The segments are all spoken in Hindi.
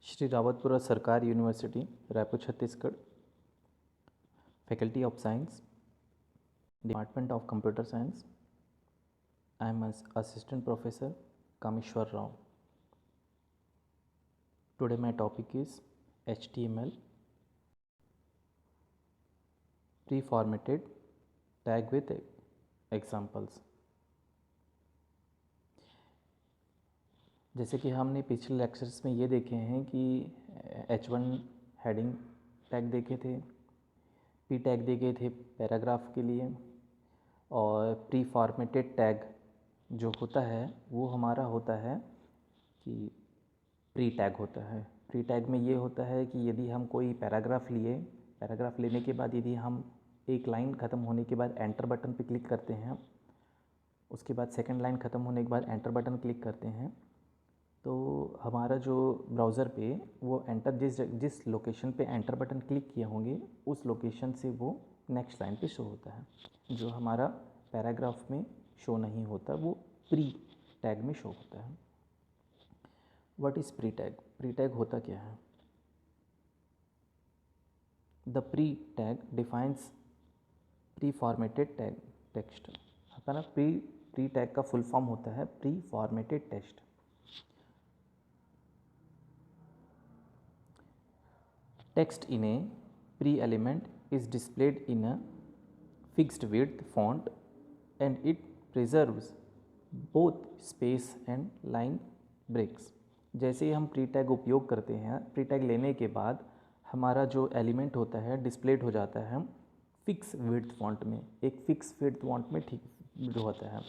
श्री रावतपुरा सरकारी university Raipur Chhattisgarh, faculty of science, department of computer science. I am assistant professor Kameshwar Rao. Today my topic is HTML pre-formatted tag with examples. जैसे कि हमने पिछले लेक्चर्स में ये देखे हैं कि H1 हेडिंग टैग देखे थे, P टैग देखे थे पैराग्राफ के लिए, और प्री फॉर्मेटेड टैग जो होता है वो हमारा होता है कि प्री टैग होता है. प्री टैग में ये होता है कि यदि हम कोई पैराग्राफ पैराग्राफ लेने के बाद यदि हम एक लाइन ख़त्म होने के बाद एंटर बटन पे क्लिक करते हैं, उसके बाद सेकंड लाइन ख़त्म होने के बाद एंटर बटन क्लिक करते हैं, तो हमारा जो ब्राउज़र पे वो एंटर जिस लोकेशन पे एंटर बटन क्लिक किए होंगे उस लोकेशन से वो नेक्स्ट लाइन पे शो होता है. जो हमारा पैराग्राफ में शो नहीं होता वो प्री टैग में शो होता है. What is pre tag? Pre tag होता क्या है? The pre tag defines pre formatted tag text. है ना, प्री टैग का फुल फॉर्म होता है pre formatted text. Text in a pre-element is displayed in a fixed width font and it preserves both space and line breaks. जैसे ही हम प्री टैग उपयोग करते हैं, प्री टैग लेने के बाद हमारा जो एलिमेंट होता है डिस्प्लेड हो जाता है फिक्स विड्थ फॉन्ट में. एक फिक्स विड्थ फॉन्ट में ठीक जो होता है.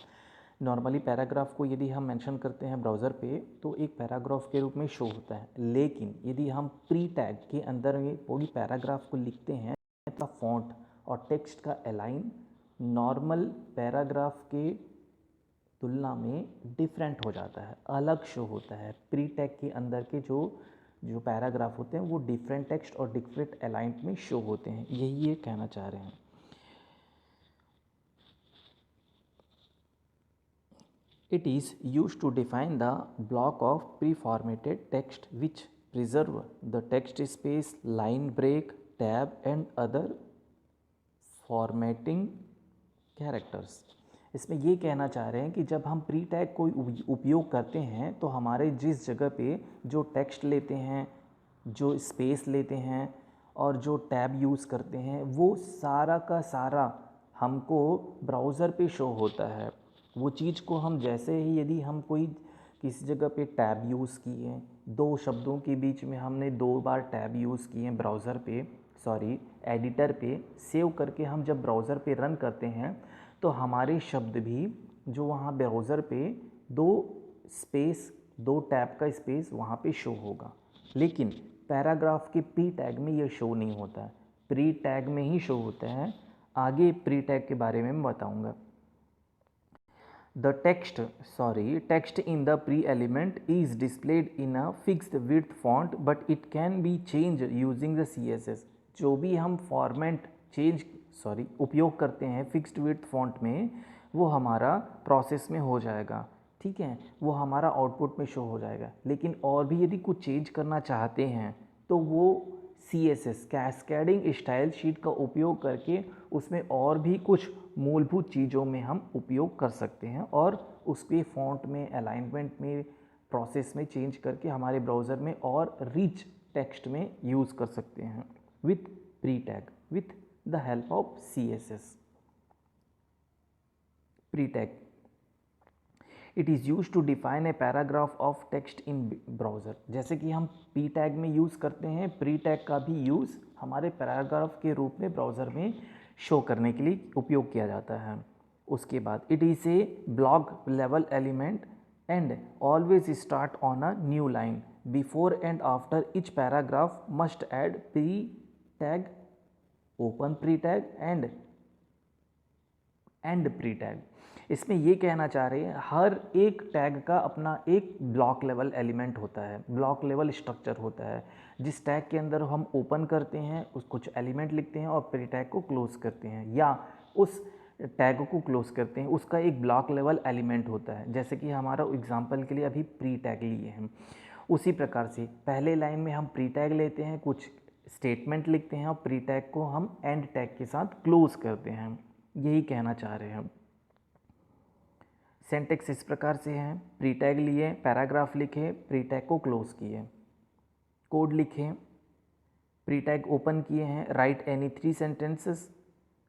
नॉर्मली पैराग्राफ को यदि हम मेंशन करते हैं ब्राउज़र पे तो एक पैराग्राफ के रूप में शो होता है, लेकिन यदि हम प्री टैग के अंदर में पूरी पैराग्राफ को लिखते हैं तो फॉन्ट और टेक्स्ट का अलाइन नॉर्मल पैराग्राफ के तुलना में डिफरेंट हो जाता है, अलग शो होता है. प्री टैग के अंदर के जो पैराग्राफ होते हैं वो डिफरेंट टेक्स्ट और डिफरेंट अलाइंट में शो होते हैं. यही ये कहना चाह रहे हैं. It is used to define the block of pre-formatted text which preserve the text space, line break, tab and other formatting characters. इसमें ये कहना चाह रहे हैं कि जब हम प्री टैग को उपयोग करते हैं तो हमारे जिस जगह पे जो टेक्स्ट लेते हैं, जो स्पेस लेते हैं और जो टैब यूज़ करते हैं वो सारा का सारा हमको ब्राउज़र पे शो होता है. वो चीज़ को हम जैसे ही यदि हम कोई किसी जगह पे टैब यूज़ किए, दो शब्दों के बीच में हमने 2 बार टैब यूज़ किए ब्राउज़र पे एडिटर पे सेव करके हम जब ब्राउज़र पे रन करते हैं तो हमारे शब्द भी जो वहाँ ब्राउज़र पे 2 टैब का स्पेस वहाँ पे शो होगा. लेकिन पैराग्राफ के प्री टैग में ये शो नहीं होता है, प्री टैग में ही शो होता है. आगे प्री टैग के बारे में मैं बताऊँगा. The text in the pre-element is displayed in a fixed width font but it can be changed using the CSS. जो भी हम फॉर्मेट उपयोग करते हैं फिक्स्ड विड्थ फॉन्ट में वो हमारा प्रोसेस में हो जाएगा. ठीक है, वो हमारा आउटपुट में शो हो जाएगा. लेकिन और भी यदि कुछ चेंज करना चाहते हैं तो वो CSS कैस्केडिंग स्टाइल शीट का उपयोग करके उसमें और भी कुछ मूलभूत चीज़ों में हम उपयोग कर सकते हैं और उसके फॉन्ट में, अलाइनमेंट में, प्रोसेस में चेंज करके हमारे ब्राउज़र में और रिच टेक्स्ट में यूज़ कर सकते हैं with pre tag, with the help of CSS. Pre tag it is use to define a paragraph of text in browser. जैसे कि हम पी टैग में यूज़ करते हैं, प्री टैग का भी यूज़ हमारे पैराग्राफ के रूप में ब्राउज़र में शो करने के लिए उपयोग किया जाता है. उसके बाद it is a block level element and always start on a new line before and after etch paragraph must add pre tag, open pre tag and and pre tag. इसमें ये कहना चाह रहे हैं हर एक टैग का अपना एक ब्लॉक लेवल एलिमेंट होता है, ब्लॉक लेवल स्ट्रक्चर होता है. जिस टैग के अंदर हम ओपन करते हैं उस कुछ एलिमेंट लिखते हैं और प्री टैग को क्लोज करते हैं या उस टैग को क्लोज करते हैं, उसका एक ब्लॉक लेवल एलिमेंट होता है. जैसे कि हमारा एग्जांपल के लिए अभी प्री टैग लिए हैं. उसी प्रकार से पहले लाइन में हम प्री टैग लेते हैं, कुछ स्टेटमेंट लिखते हैं और प्री टैग को हम एंड टैग के साथ क्लोज करते हैं, यही कहना चाह रहे हैं हम। सिंटैक्स इस प्रकार से है, प्री टैग लिए, पैराग्राफ लिखे, प्री टैग को क्लोज किए, कोड लिखे, प्री टैग ओपन किए हैं, right any 3 sentences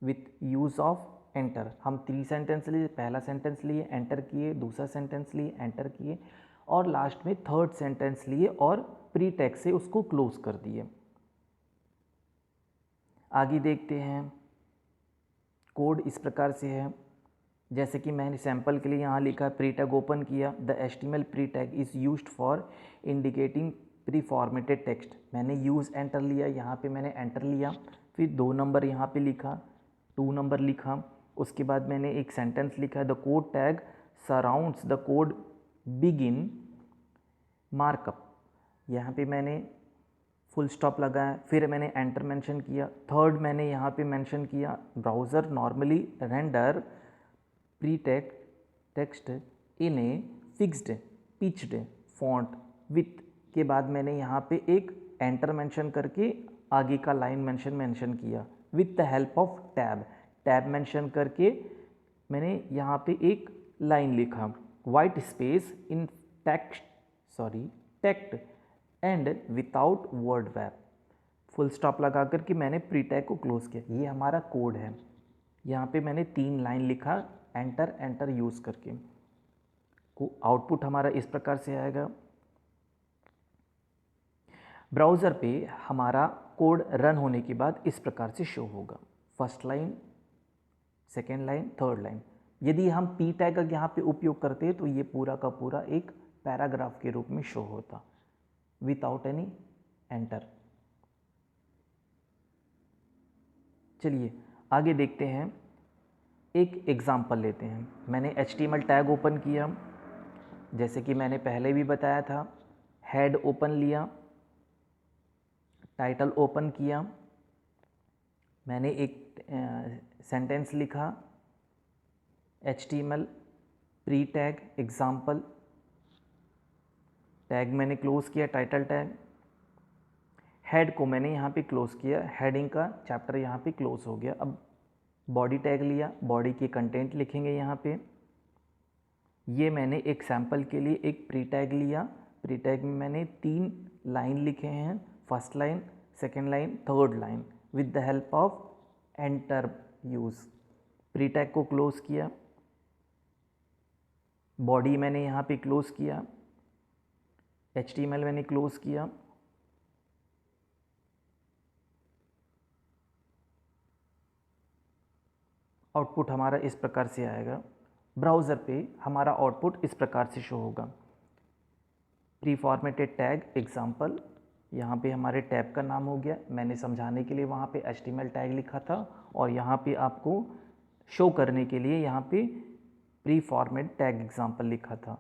with use of enter. हम 3 सेंटेंस लिए, पहला सेंटेंस लिए, एंटर किए, दूसरा सेंटेंस लिए, एंटर किए और लास्ट में थर्ड सेंटेंस लिए और प्री टैग से उसको क्लोज कर दिए। आगे देखते हैं, कोड इस प्रकार से है, जैसे कि मैंने सैंपल के लिए यहाँ लिखा है, प्री टैग ओपन किया, the HTML pre tag is used for indicating pre formatted text. मैंने यूज़ एंटर लिया, यहाँ पे मैंने एंटर लिया, फिर 2 नंबर यहाँ पे लिखा, 2 नंबर लिखा, उसके बाद मैंने एक सेंटेंस लिखा, the code tag surrounds the code begin markup. यहाँ पे मैंने फुल स्टॉप लगाया, फिर मैंने एंटर मेंशन किया। थर्ड मैंने यहाँ पे मेंशन किया, browser normally render pre tag text in a fixed pitched font with के बाद मैंने यहाँ पे एक एंटर मेंशन करके आगे का लाइन मेंशन किया with the help of tab mention करके मैंने यहाँ पे एक लाइन लिखा, white space in text and without word wrap. Full stop लगा करके मैंने प्री टैग को क्लोज किया। ये हमारा कोड है, यहाँ पे मैंने 3 लाइन लिखा एंटर यूज़ करके। आउटपुट हमारा इस प्रकार से आएगा। ब्राउज़र पे हमारा कोड रन होने के बाद इस प्रकार से शो होगा, first line, second line, third line. यदि हम पी टैग का यहाँ पे उपयोग करते हैं तो ये पूरा का पूरा एक पैराग्राफ के रूप में शो होता विदाउट एनी एंटर। चलिए आगे देखते हैं, एक एग्जाम्पल लेते हैं। मैंने HTML टैग ओपन किया, जैसे कि मैंने पहले भी बताया था, हेड ओपन लिया, टाइटल ओपन किया, मैंने एक सेंटेंस लिखा, HTML pre tag example, tag मैंने क्लोज किया, टाइटल टैग, हेड को मैंने यहाँ पे क्लोज किया, हेडिंग का चैप्टर यहाँ पे क्लोज हो गया। अब बॉडी टैग लिया, बॉडी के कंटेंट लिखेंगे यहाँ पे। ये मैंने एक सैम्पल के लिए एक प्री टैग लिया, प्री टैग में मैंने 3 लाइन लिखे हैं, first line, second line, third line with the help of enter use. Pre tag को क्लोज किया, बॉडी मैंने यहाँ पे क्लोज किया, HTML मैंने क्लोज किया, आउटपुट हमारा इस प्रकार से आएगा। ब्राउज़र पे हमारा आउटपुट इस प्रकार से शो होगा, प्री फॉर्मेटेड टैग एग्जाम्पल, यहाँ पे हमारे टैब का नाम हो गया। मैंने समझाने के लिए वहाँ पे HTML टैग लिखा था और यहाँ पे आपको शो करने के लिए यहाँ पे प्री फॉर्मेट टैग एग्जाम्पल लिखा था।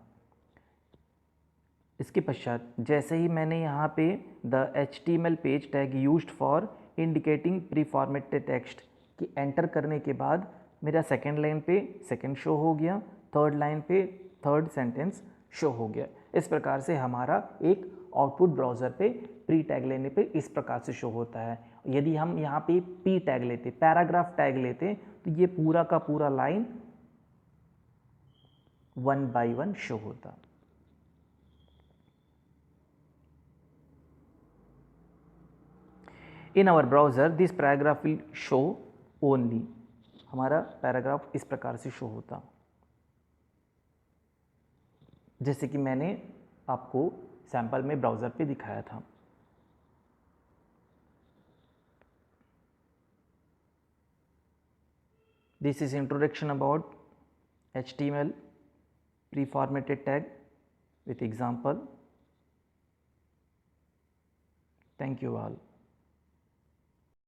इसके पश्चात जैसे ही मैंने यहाँ पे the HTML page tag used for indicating pre formatted text कि एंटर करने के बाद मेरा सेकेंड लाइन पे सेकेंड शो हो गया, थर्ड लाइन पे थर्ड सेंटेंस शो हो गया। इस प्रकार से हमारा एक आउटपुट ब्राउज़र पे प्री टैग लेने पे इस प्रकार से शो होता है। यदि हम यहाँ पे पी टैग लेते, पैराग्राफ टैग लेते, तो ये पूरा का पूरा लाइन 1 by 1 शो होता। In our browser this paragraph will show only. हमारा पैराग्राफ इस प्रकार से शो होता, जैसे कि मैंने आपको सैंपल में ब्राउज़र पे दिखाया था। This is introduction about HTML pre-formatted tag with example. Thank you all.